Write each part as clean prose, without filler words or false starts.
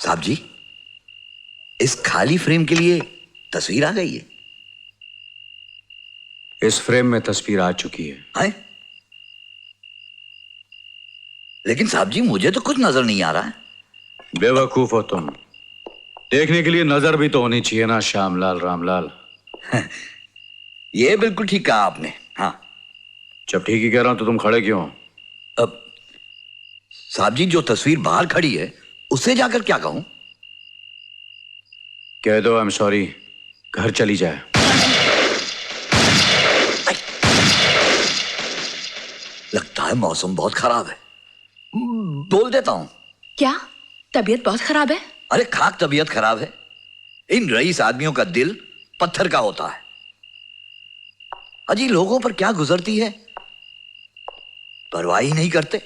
साहब जी, इस खाली फ्रेम के लिए तस्वीर आ गई है। इस फ्रेम में तस्वीर आ चुकी है। लेकिन साहब जी, मुझे तो कुछ नजर नहीं आ रहा है। बेवकूफ हो तुम। देखने के लिए नजर भी तो होनी चाहिए ना श्यामलाल रामलाल। ये बिल्कुल ठीक कहा आपने। हाँ, जब ठीक ही कह रहा हूं तो तुम खड़े क्यों? अब साहब जी, जो तस्वीर बाहर खड़ी है उससे जाकर क्या कहूं? कह दो आई एम सॉरी, घर चली जाए। लगता है मौसम बहुत खराब है। बोल देता हूं। क्या तबीयत बहुत खराब है? अरे खाक तबीयत खराब है। इन रईस आदमियों का दिल पत्थर का होता है। अजी लोगों पर क्या गुजरती है, परवाह ही नहीं करते।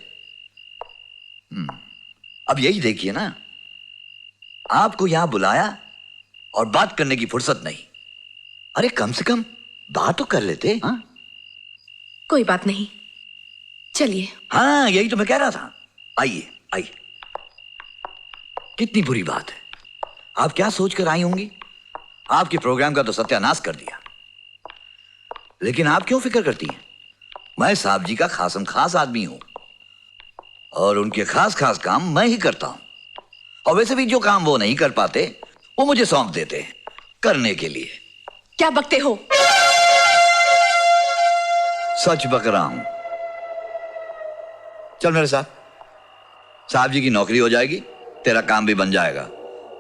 अब यही देखिए ना, आपको यहां बुलाया और बात करने की फुर्सत नहीं। अरे कम से कम बात तो कर लेते। हाँ, कोई बात नहीं, चलिए। हाँ, यही तो मैं कह रहा था। आइए आइए। कितनी बुरी बात है। आप क्या सोचकर आई होंगी? आपके प्रोग्राम का तो सत्यानाश कर दिया। लेकिन आप क्यों फिक्र करती हैं? मैं साहब जी का खासम खास आदमी हूं और उनके खास खास काम मैं ही करता हूं। और वैसे भी जो काम वो नहीं कर पाते वो मुझे सौंप देते हैं करने के लिए। क्या बकते हो? सच बक रहा हूं। चल मेरे साथ, साहब जी की नौकरी हो जाएगी, तेरा काम भी बन जाएगा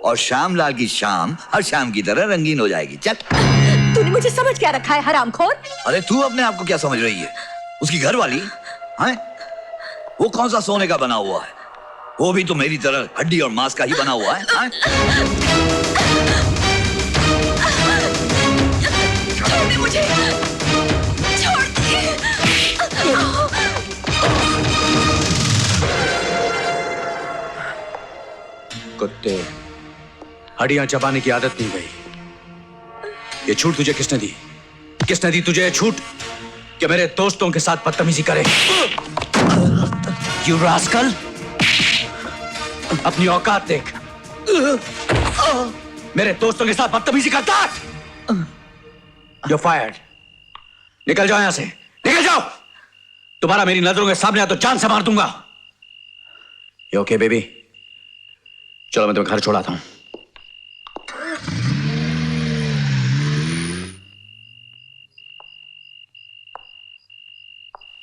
और श्यामलाल की शाम हर शाम की तरह रंगीन हो जाएगी। चल। तूने मुझे समझ क्या रखा है हरामखोर? अरे तू अपने आप को क्या समझ रही है? उसकी घरवाली है, वो कौन सा सोने का बना हुआ है? वो भी तो मेरी तरह हड्डी और मांस का ही बना हुआ है। छोड़ दे मुझे, छोड़ दे। कुत्ते, हड्डियां चबाने की आदत नहीं गई। ये छूट तुझे किसने दी? किसने दी तुझे ये छूट कि मेरे दोस्तों के साथ बदतमीजी करे? You rascal! अपनी औकात देख। मेरे दोस्तों के साथ बदतमीजी करता है? You're fired. निकल जाओ यहां से, निकल जाओ। तुम्हारा मेरी नजरों के सामने आ तो जान से मार दूंगा। You okay, baby? चलो मैं तुम्हें घर छोड़ाता हूं।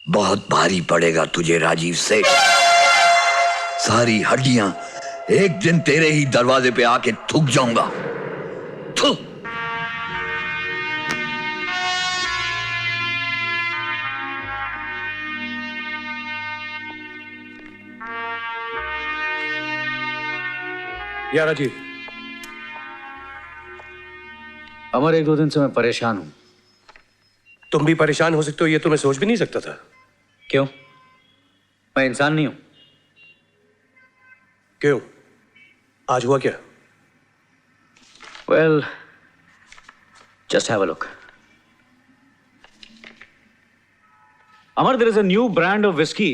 बहुत भारी पड़ेगा तुझे राजीव सेठ। सारी हड्डियां एक दिन तेरे ही दरवाजे पे आके थूक जाऊंगा। थू। या राजीव, अमर, एक दो दिन से मैं परेशान हूं। तुम भी परेशान हो सकते हो ये तो मैं सोच भी नहीं सकता था। क्यों? मैं इंसान नहीं हूं? क्यों, आज हुआ क्या? Well, just have a look. Amar, there is a new brand of whiskey,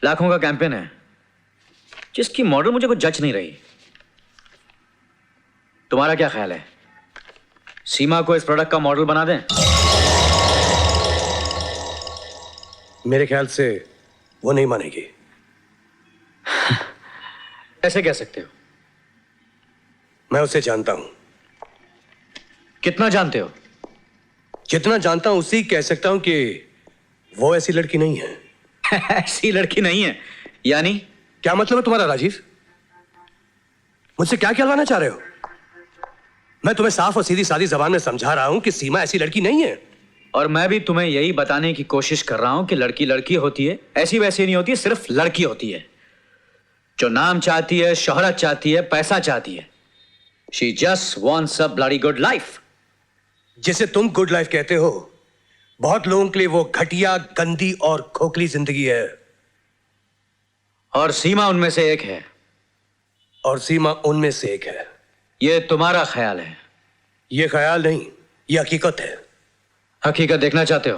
लाखों का कैंपेन है, जिसकी मॉडल मुझे कुछ जच नहीं रही। तुम्हारा क्या ख्याल है? सीमा को इस प्रोडक्ट का मॉडल बना दें? मेरे ख्याल से वो नहीं मानेगी। ऐसे कह सकते हो? मैं उसे जानता हूं। कितना जानते हो? जितना जानता हूं उसी कह सकता हूं कि वो ऐसी लड़की नहीं है। ऐसी लड़की नहीं है यानी? क्या मतलब है तुम्हारा राजीव? मुझसे क्या कहलवाना चाह रहे हो? मैं तुम्हें साफ और सीधी सादी जबान में समझा रहा हूं कि सीमा ऐसी लड़की नहीं है। और मैं भी तुम्हें यही बताने की कोशिश कर रहा हूं कि लड़की लड़की होती है, ऐसी वैसी नहीं होती, सिर्फ लड़की होती है जो नाम चाहती है, शोहरत चाहती है, पैसा चाहती है। She just wants a bloody good life. जिसे तुम गुड लाइफ कहते हो, बहुत लोगों के लिए वो घटिया, गंदी और खोखली जिंदगी है। और सीमा उनमें से एक है। और सीमा उनमें से एक है। ये तुम्हारा ख्याल है। ये ख्याल नहीं, ये हकीकत है। हकीकत देखना चाहते हो?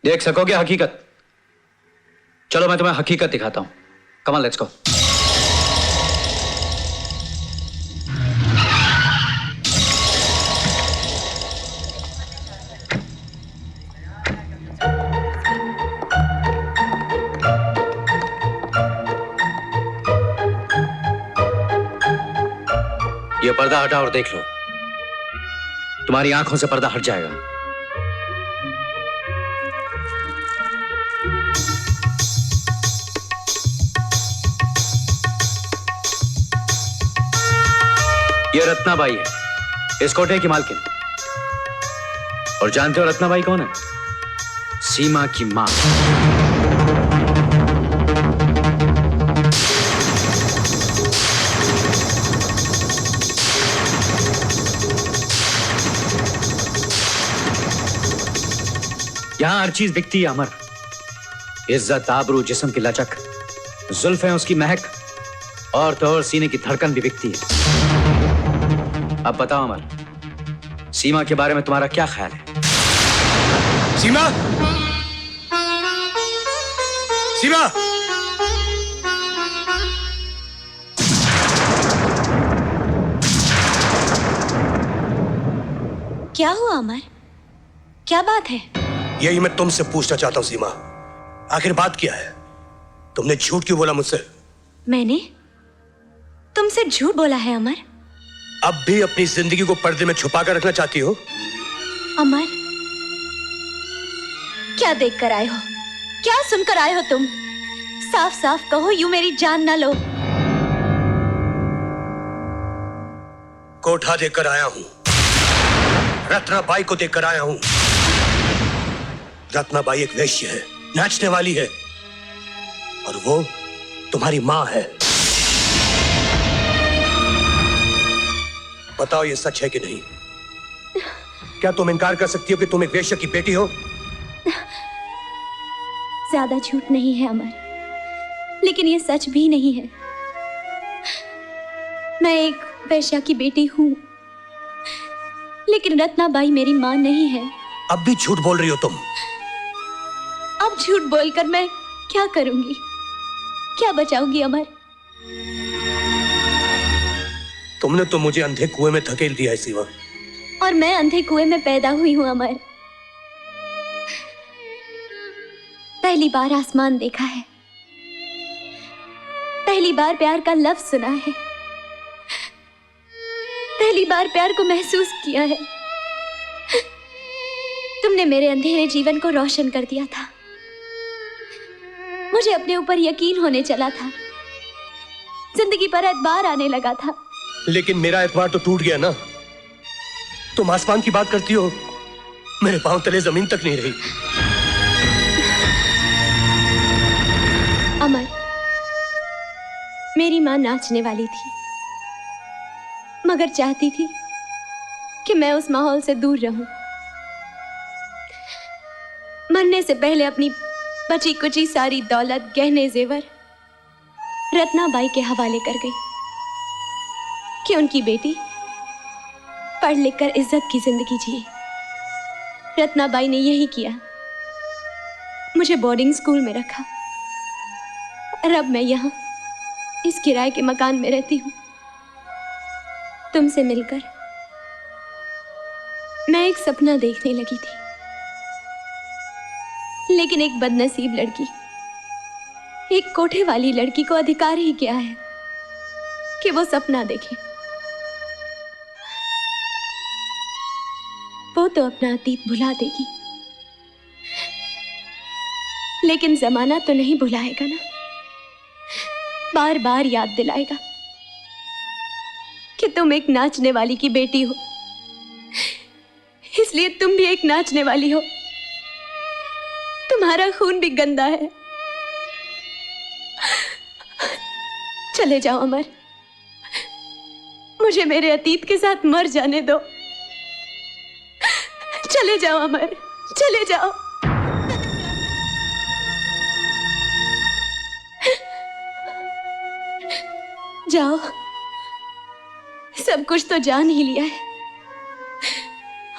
देख सकोगे हकीकत? चलो मैं तुम्हें हकीकत दिखाता हूं। Come on, let's go. पर्दा हटा और देख लो, तुम्हारी आंखों से पर्दा हट जाएगा। ये रत्नाबाई है, इस कोठे की मालकिन। और जानते हो रत्नाबाई कौन है? सीमा की मां। यहां हर चीज बिकती है अमर। इज्जत, आबरू, जिस्म की लचक, जुल्फें, उसकी महक, और तो और सीने की धड़कन भी बिकती है। अब बताओ अमर, सीमा के बारे में तुम्हारा क्या ख्याल है? सीमा, सीमा, क्या हुआ अमर? क्या बात है? यही मैं तुमसे पूछना चाहता हूं सीमा, आखिर बात क्या है? तुमने झूठ क्यों बोला मुझसे? मैंने तुमसे झूठ बोला है अमर? अब भी अपनी जिंदगी को पर्दे में छुपा कर रखना चाहती हो? अमर, क्या देख कर आए हो? क्या सुनकर आए हो तुम? साफ साफ कहो, यूं मेरी जान ना लो। कोठा देकर आया हूं, रत्नाबाई को देकर आया हूं। रत्नाबाई एक वेश्य है, नाचने वाली है, और वो तुम्हारी मां है। बताओ ये सच है कि नहीं? क्या तुम इनकार कर सकती हो कि तुम एक वेश्या की बेटी हो? ज्यादा झूठ नहीं है अमर, लेकिन ये सच भी नहीं है। मैं एक वेश्या की बेटी हूं, लेकिन रत्नाबाई मेरी मां नहीं है। अब भी झूठ बोल रही हो तुम। अब झूठ बोलकर मैं क्या करूंगी? क्या बचाऊंगी अमर? तुमने तो मुझे अंधे कुएं में धकेल दिया है सीमा। और मैं अंधे कुएं में पैदा हुई हूं अमर। पहली बार आसमान देखा है, पहली बार प्यार का लफ्ज सुना है, पहली बार प्यार को महसूस किया है। तुमने मेरे अंधेरे जीवन को रोशन कर दिया था। मुझे अपने ऊपर यकीन होने चला था, जिंदगी पर एतबार आने लगा था। लेकिन मेरा एतबार तो टूट गया ना। तुम आसमान की बात करती हो, मेरे पांव तले जमीन तक नहीं रही। अमर, मेरी मां नाचने वाली थी, मगर चाहती थी कि मैं उस माहौल से दूर रहूं। मरने से पहले अपनी बची कुची सारी दौलत, गहने, जेवर रत्नाबाई के हवाले कर गई कि उनकी बेटी पढ़ लिख कर इज्जत की जिंदगी जिए। रत्नाबाई ने यही किया, मुझे बोर्डिंग स्कूल में रखा, और अब मैं यहां इस किराए के मकान में रहती हूं। तुमसे मिलकर मैं एक सपना देखने लगी थी, लेकिन एक बदनसीब लड़की, एक कोठे वाली लड़की को अधिकार ही क्या है कि वो सपना देखे। वो तो अपना अतीत भुला देगी, लेकिन जमाना तो नहीं भुलाएगा ना, बार बार याद दिलाएगा कि तुम एक नाचने वाली की बेटी हो, इसलिए तुम भी एक नाचने वाली हो। तुम्हारा खून भी गंदा है। चले जाओ अमर, मुझे मेरे अतीत के साथ मर जाने दो। चले जाओ अमर, चले जाओ। जाओ, सब कुछ तो जान ही लिया है,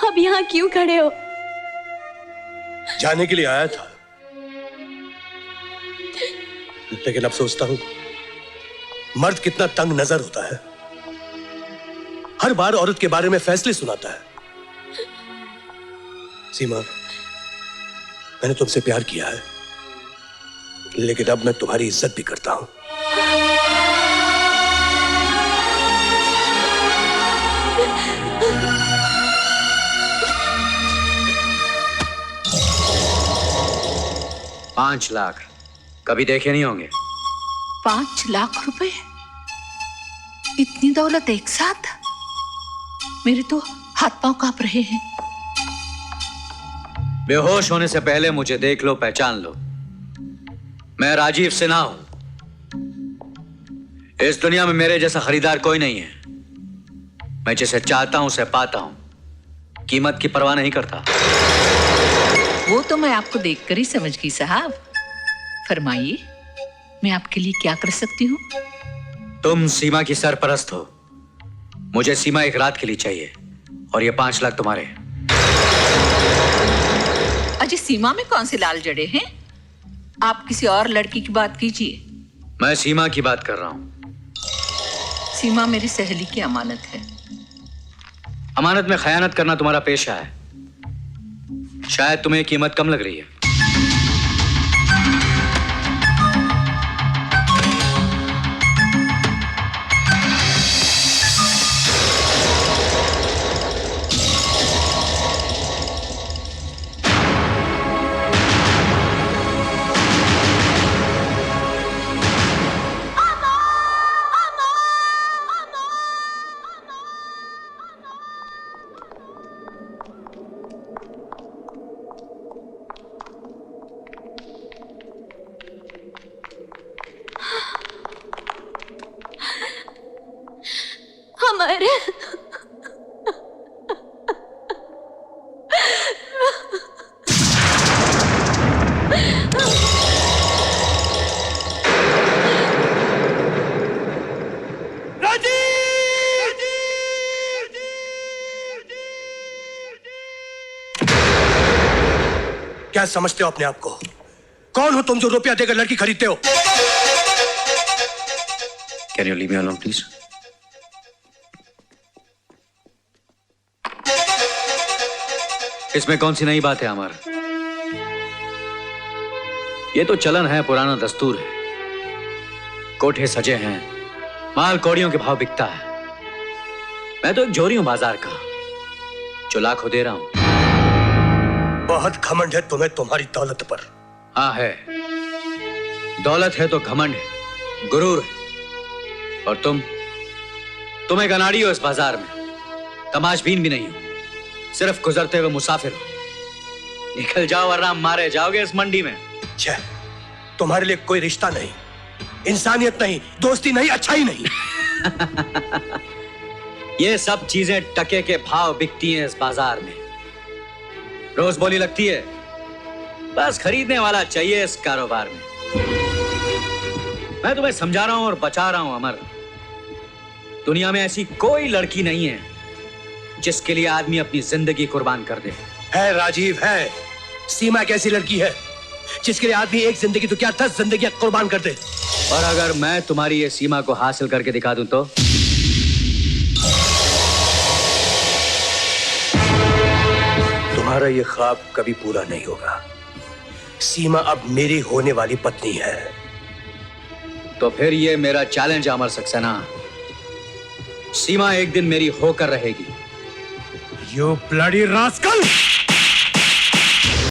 अब यहां क्यों खड़े हो? जाने के लिए आया था, लेकिन अब सोचता हूं मर्द कितना तंग नजर होता है। हर बार औरत के बारे में फैसले सुनाता है। सीमा, मैंने तुमसे प्यार किया है, लेकिन अब मैं तुम्हारी इज्जत भी करता हूं। 5 लाख कभी देखे नहीं होंगे। 5 लाख रुपए? इतनी दौलत एक साथ? मेरे तो हाथ पांव कांप रहे हैं। बेहोश होने से पहले मुझे देख लो, पहचान लो। मैं राजीव सिन्हा हूं। इस दुनिया में मेरे जैसा खरीदार कोई नहीं है। मैं जिसे चाहता हूं उसे पाता हूं, कीमत की परवाह नहीं करता। वो तो मैं आपको देखकर ही समझ गई साहब। फरमाइए, मैं आपके लिए क्या कर सकती हूँ? तुम सीमा की सरपरस्त हो। मुझे सीमा एक रात के लिए चाहिए और ये 5 लाख तुम्हारे। अजय, सीमा में कौन से लाल जड़े हैं? आप किसी और लड़की की बात कीजिए। मैं सीमा की बात कर रहा हूं। सीमा मेरी सहेली की अमानत है। अमानत में खयानत करना तुम्हारा पेशा है। शायद तुम्हें कीमत कम लग रही है। अमर, क्या समझते हो अपने आप को? कौन हो तुम जो रुपया देकर लड़की खरीदते हो? Can you leave me alone please? इसमें कौन सी नई बात है अमर? ये तो चलन है, पुराना दस्तूर है। कोठे सजे हैं, माल कौड़ियों के भाव बिकता है। मैं तो एक जोरी हूं बाजार का, जो लाखों दे रहा हूं। बहुत घमंड है तुम्हें तुम्हारी दौलत पर। हाँ है, दौलत है तो घमंड है, गुरूर है। और तुम एक अनाड़ी हो इस बाजार में, तमाशबीन भी नहीं हो, सिर्फ गुजरते हुए मुसाफिर हो। निकल जाओ वरना मारे जाओगे इस मंडी में। छे, तुम्हारे लिए कोई रिश्ता नहीं, इंसानियत नहीं, दोस्ती नहीं, अच्छाई नहीं। ये सब चीजें टके के भाव बिकती हैं इस बाजार में, रोज बोली लगती है। बस खरीदने वाला चाहिए इस कारोबार में। मैं तुम्हें समझा रहा हूं और बचा रहा हूं अमर। दुनिया में ऐसी कोई लड़की नहीं है जिसके लिए आदमी अपनी जिंदगी कुर्बान कर दे। है राजीव, है। सीमा एक ऐसी लड़की है जिसके लिए आदमी एक जिंदगी तो क्या 10 जिंदगियां कुर्बान कर दे। और अगर मैं तुम्हारी ये सीमा को हासिल करके दिखा दूं तो? तुम्हारा ये ख्वाब कभी पूरा नहीं होगा। सीमा अब मेरी होने वाली पत्नी है। तो फिर ये मेरा चैलेंज अमर सक्सेना, सीमा एक दिन मेरी होकर रहेगी। You bloody rascal!